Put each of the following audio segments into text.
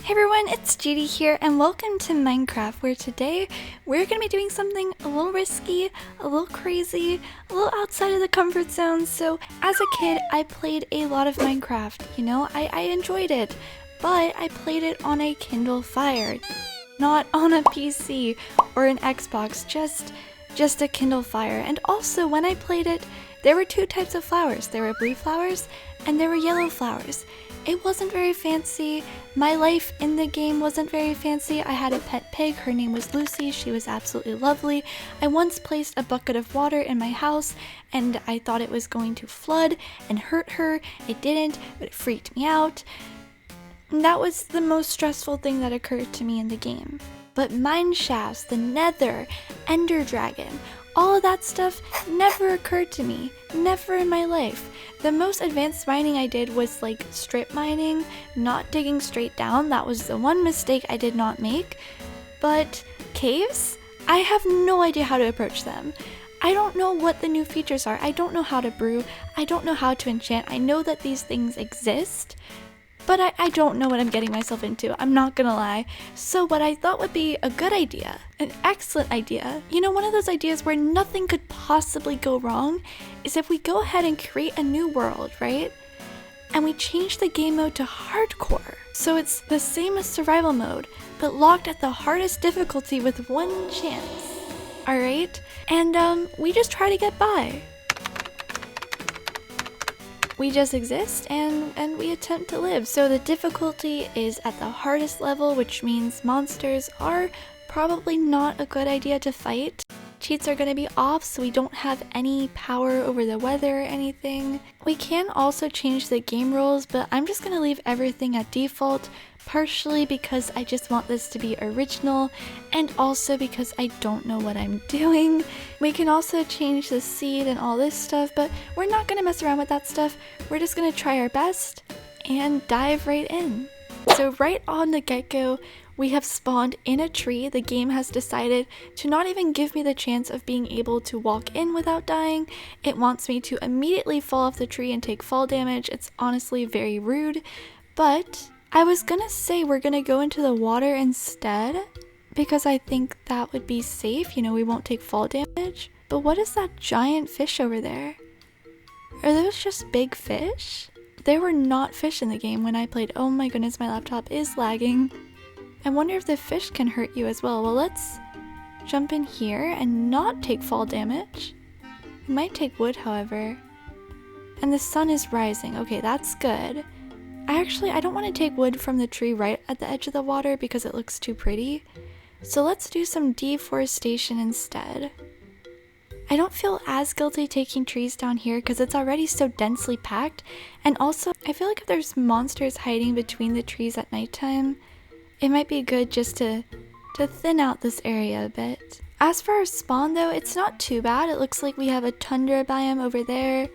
Hey everyone, it's Judy here and welcome to Minecraft, where today we're going to be doing something a little risky, a little crazy, a little outside of the comfort zone. So as a kid, I played a lot of Minecraft, I enjoyed it, but I played it on a Kindle Fire, not on a PC or an Xbox, just a Kindle Fire. And also when I played it, there were two types of flowers. There were blue flowers and there were yellow flowers. It wasn't very fancy. My life in the game wasn't very fancy. I had a pet pig. Her name was Lucy. She was absolutely lovely. I once placed a bucket of water in my house and I thought it was going to flood and hurt her. It didn't, but it freaked me out. And that was the most stressful thing that occurred to me in the game. But mine shafts, the nether, ender dragon, all of that stuff never occurred to me. Never in my life. The most advanced mining I did was like strip mining, not digging straight down. That was the one mistake I did not make. But caves? I have no idea how to approach them. I don't know what the new features are. I don't know how to brew. I don't know how to enchant. I know that these things exist, but I don't know what I'm getting myself into. I'm not gonna lie. So what I thought would be a good idea, an excellent idea, one of those ideas where nothing could possibly go wrong, is if we go ahead and create a new world, right? And we change the game mode to hardcore. So it's the same as survival mode, but locked at the hardest difficulty with one chance. Alright? And we just try to get by. We just exist and we attempt to live. So the difficulty is at the hardest level, which means monsters are probably not a good idea to fight. Cheats are going to be off, so we don't have any power over the weather or anything. We can also change the game rules, but I'm just going to leave everything at default, partially because I just want this to be original, and also because I don't know what I'm doing. We can also change the seed and all this stuff, but we're not going to mess around with that stuff. We're just going to try our best and dive right in. So right on the get-go, we have spawned in a tree. The game has decided to not even give me the chance of being able to walk in without dying. It wants me to immediately fall off the tree and take fall damage. It's honestly very rude, but I was gonna say we're gonna go into the water instead because I think that would be safe, we won't take fall damage. But what is that giant fish over there? Are those just big fish? There were not fish in the game when I played. Oh my goodness, my laptop is lagging. I wonder if the fish can hurt you as well. Well, let's jump in here and not take fall damage. We might take wood, however. And the sun is rising. Okay, that's good. I don't want to take wood from the tree right at the edge of the water because it looks too pretty. So let's do some deforestation instead. I don't feel as guilty taking trees down here because it's already so densely packed. And also, I feel like if there's monsters hiding between the trees at nighttime, it might be good just to thin out this area a bit. As for our spawn though, it's not too bad. It looks like we have a tundra biome over there.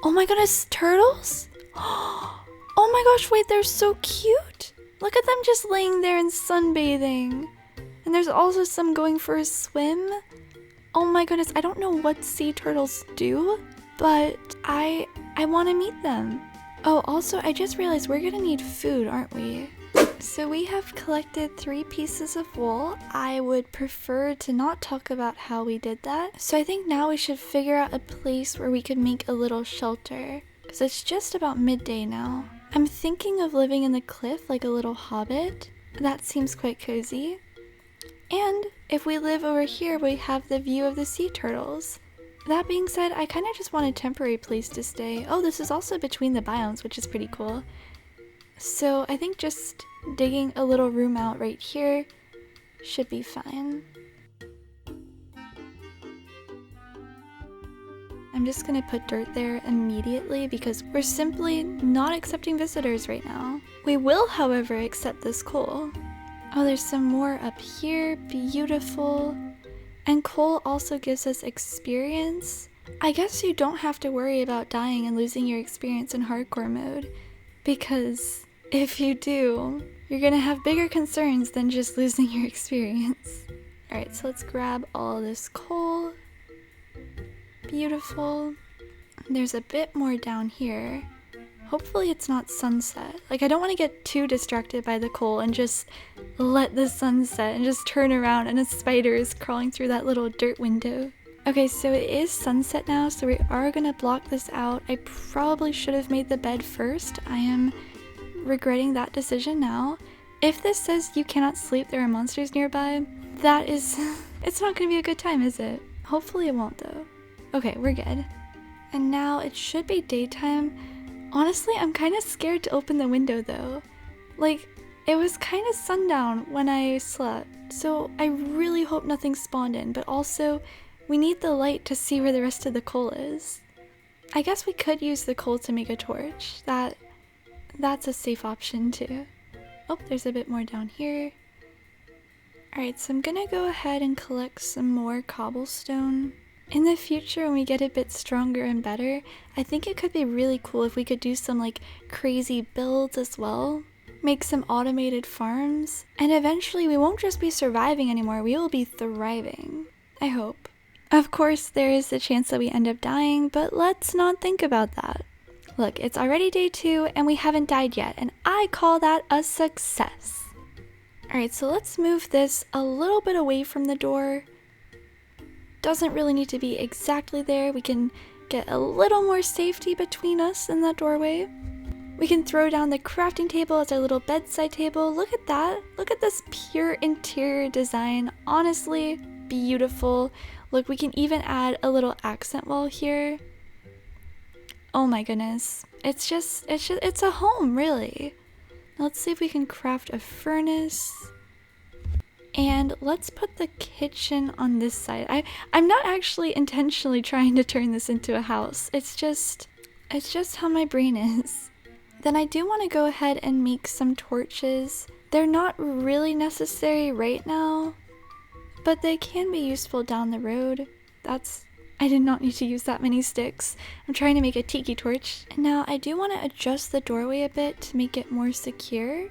Oh my goodness, turtles? Oh my gosh, wait, they're so cute. Look at them just laying there and sunbathing. And there's also some going for a swim. Oh my goodness, I don't know what sea turtles do, but I want to meet them. Oh, also, I just realized we're gonna need food, aren't we? So we have collected 3 pieces of wool. I would prefer to not talk about how we did that. So I think now we should figure out a place where we could make a little shelter, because it's just about midday now. I'm thinking of living in the cliff like a little hobbit. That seems quite cozy. And if we live over here, we have the view of the sea turtles. That being said, I kind of just want a temporary place to stay. Oh, this is also between the biomes, which is pretty cool. So I think just digging a little room out right here should be fine. I'm just gonna put dirt there immediately because we're simply not accepting visitors right now. We will, however, accept this coal. Oh, there's some more up here. Beautiful. And coal also gives us experience. I guess you don't have to worry about dying and losing your experience in hardcore mode, because if you do, you're gonna have bigger concerns than just losing your experience. Alright, so let's grab all this coal. Beautiful. There's a bit more down here. Hopefully it's not sunset. Like, I don't want to get too distracted by the coal and just let the sun set and just turn around and a spider is crawling through that little dirt window. Okay, so it is sunset now, so we are gonna block this out. I probably should have made the bed first. I am regretting that decision now. If this says you cannot sleep, there are monsters nearby, that is... it's not gonna be a good time, is it? Hopefully it won't, though. Okay, we're good. And now it should be daytime. Honestly, I'm kind of scared to open the window though. Like, it was kind of sundown when I slept, so I really hope nothing spawned in, but also, we need the light to see where the rest of the coal is. I guess we could use the coal to make a torch. That's a safe option too. Oh, there's a bit more down here. Alright, so I'm gonna go ahead and collect some more cobblestone. In the future, when we get a bit stronger and better, I think it could be really cool if we could do some like crazy builds as well. Make some automated farms. And eventually we won't just be surviving anymore, we will be thriving. I hope. Of course, there is the chance that we end up dying, but let's not think about that. Look, it's already day 2 and we haven't died yet, and I call that a success. Alright, so let's move this a little bit away from the door. Doesn't really need to be exactly there. We can get a little more safety between us and that doorway. We can throw down the crafting table as our little bedside table. Look at that. Look at this pure interior design. Honestly, beautiful. Look, we can even add a little accent wall here. Oh my goodness. It's a home, really. Let's see if we can craft a furnace. And let's put the kitchen on this side. I'm not actually intentionally trying to turn this into a house. It's just how my brain is. Then I do want to go ahead and make some torches. They're not really necessary right now, but they can be useful down the road. I did not need to use that many sticks. I'm trying to make a tiki torch. And now I do want to adjust the doorway a bit to make it more secure.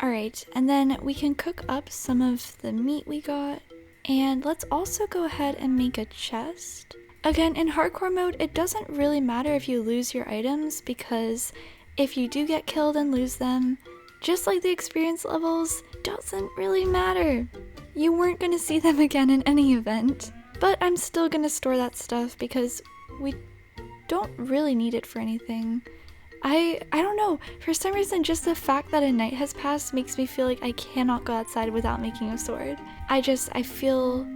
Alright, and then we can cook up some of the meat we got. And let's also go ahead and make a chest. Again, in hardcore mode, it doesn't really matter if you lose your items, because if you do get killed and lose them, just like the experience levels, doesn't really matter. You weren't gonna see them again in any event. But I'm still gonna store that stuff because we don't really need it for anything. I don't know, for some reason just the fact that a night has passed makes me feel like I cannot go outside without making a sword. I feel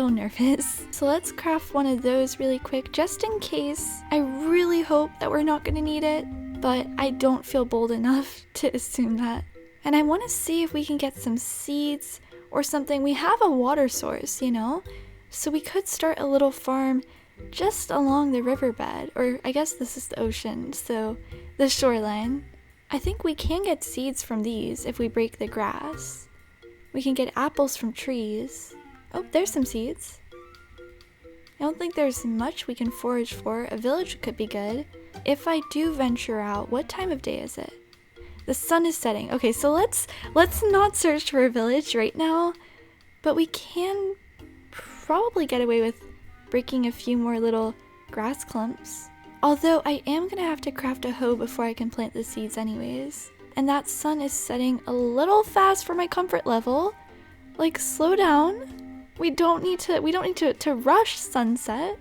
nervous. So let's craft one of those really quick just in case. I really hope that we're not gonna need it, but I don't feel bold enough to assume that. And I want to see if we can get some seeds or something. We have a water source, you know? So we could start a little farm just along the riverbed, or I guess this is the ocean, so the shoreline. I think we can get seeds from these if we break the grass. We can get apples from trees. Oh, there's some seeds. I don't think there's much we can forage for. A village could be good. If I do venture out, what time of day is it? The sun is setting. Okay, so let's not search for a village right now, but we can probably get away with breaking a few more little grass clumps. Although I am gonna have to craft a hoe before I can plant the seeds anyways. And that sun is setting a little fast for my comfort level. Like, slow down. We don't need to rush sunset.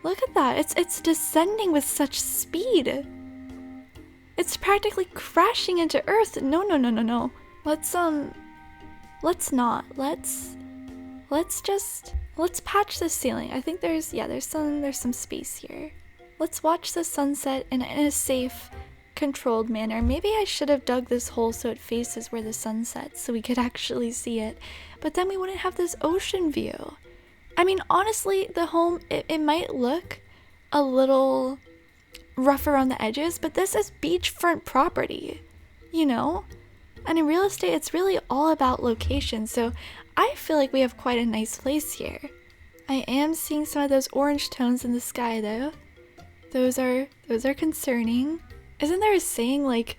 Look at that. It's descending with such speed. It's practically crashing into Earth. No. Let's patch the ceiling. I think there's some space here. Let's watch the sunset in a safe, controlled manner. Maybe I should have dug this hole so it faces where the sun sets so we could actually see it. But then we wouldn't have this ocean view. I mean, honestly, the home, it might look a little rough around the edges, but this is beachfront property, you know? And in real estate, it's really all about location, so I feel like we have quite a nice place here. I am seeing some of those orange tones in the sky, though. Those are concerning. Isn't there a saying like,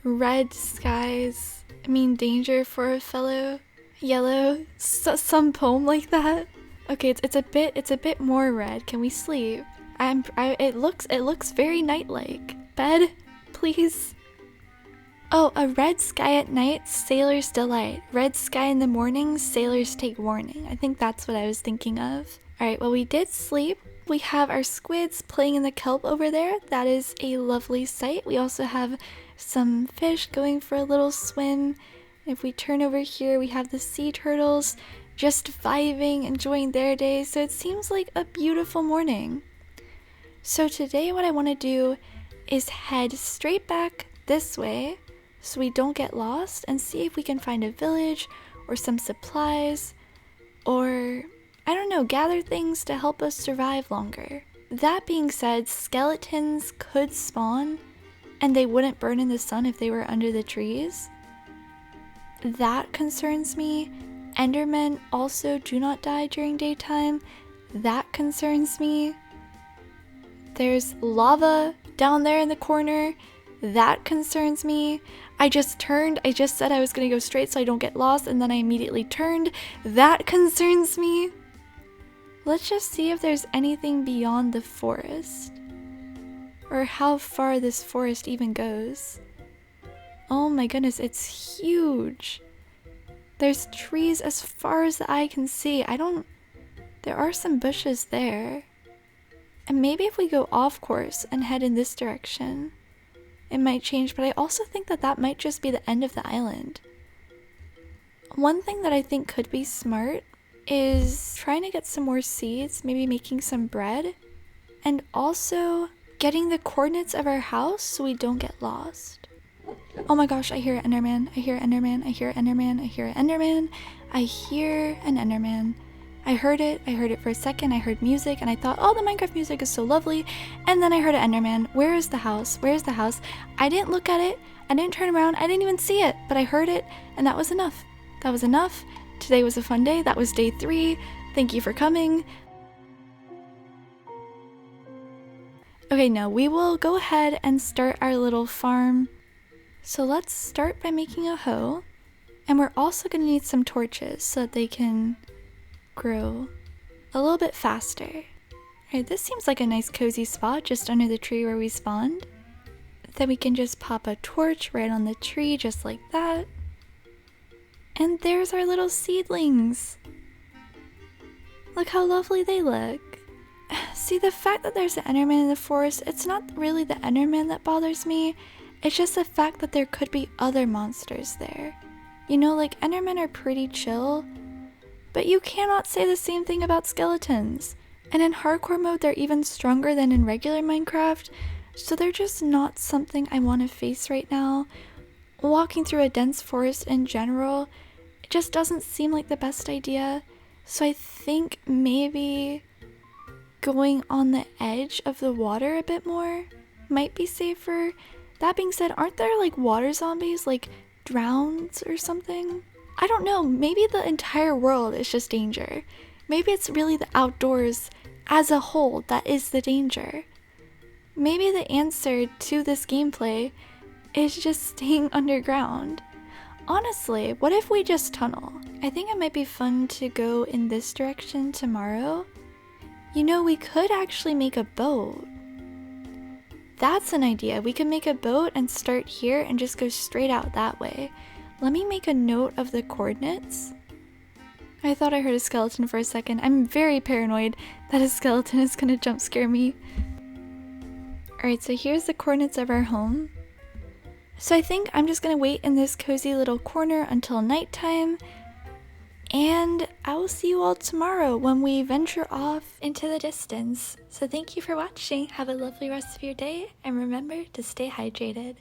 red skies mean danger for a fellow yellow? Some poem like that? Okay, it's a bit more red. Can we sleep? It looks very night-like. Bed, please. Oh, a red sky at night, sailor's delight. Red sky in the morning, sailors take warning. I think that's what I was thinking of. Alright, well, we did sleep. We have our squids playing in the kelp over there. That is a lovely sight. We also have some fish going for a little swim. If we turn over here, we have the sea turtles just vibing, enjoying their day. So it seems like a beautiful morning. So today what I want to do is head straight back this way so we don't get lost, and see if we can find a village or some supplies, or I don't know, gather things to help us survive longer. That being said, skeletons could spawn and they wouldn't burn in the sun if they were under the trees. That concerns me. Endermen also do not die during daytime. That concerns me. There's lava down there in the corner. That concerns me. I just said I was gonna go straight so I don't get lost, and then I immediately turned. That concerns me. Let's just see if there's anything beyond the forest, or how far this forest even goes. Oh my goodness, it's huge. There's trees as far as the eye can see. There are some bushes there. And maybe if we go off course and head in this direction, it might change, but I also think that might just be the end of the island. One thing that I think could be smart is trying to get some more seeds, maybe making some bread, and also getting the coordinates of our house so we don't get lost. Oh my gosh, I hear an Enderman, I hear an Enderman, I hear an Enderman, I hear an Enderman, I hear an Enderman. I heard it for a second, I heard music, and I thought, oh, the Minecraft music is so lovely, and then I heard an Enderman. Where is the house? Where's the house? I didn't look at it, I didn't turn around, I didn't even see it, but I heard it, and that was enough. That was enough. Today was a fun day, that was day 3. Thank you for coming. Okay, now we will go ahead and start our little farm. So let's start by making a hoe, and we're also going to need some torches so that they can grow a little bit faster. Alright, this seems like a nice cozy spot just under the tree where we spawned. Then we can just pop a torch right on the tree just like that. And there's our little seedlings. Look how lovely they look. See, the fact that there's an Enderman in the forest, it's not really the Enderman that bothers me. It's just the fact that there could be other monsters there. You know, like Endermen are pretty chill, but you cannot say the same thing about skeletons. And in hardcore mode, they're even stronger than in regular Minecraft, so they're just not something I want to face right now. Walking through a dense forest in general, it just doesn't seem like the best idea. So I think maybe going on the edge of the water a bit more might be safer. That being said, aren't there like water zombies, like drowns or something? I don't know, maybe the entire world is just danger. Maybe it's really the outdoors as a whole that is the danger. Maybe the answer to this gameplay is just staying underground. Honestly, what if we just tunnel? I think it might be fun to go in this direction tomorrow. You know, we could actually make a boat. That's an idea. We could make a boat and start here and just go straight out that way. Let me make a note of the coordinates. I thought I heard a skeleton for a second. I'm very paranoid that a skeleton is gonna jump scare me. Alright, so here's the coordinates of our home. So I think I'm just gonna wait in this cozy little corner until nighttime, and I will see you all tomorrow when we venture off into the distance. So thank you for watching, have a lovely rest of your day, and remember to stay hydrated.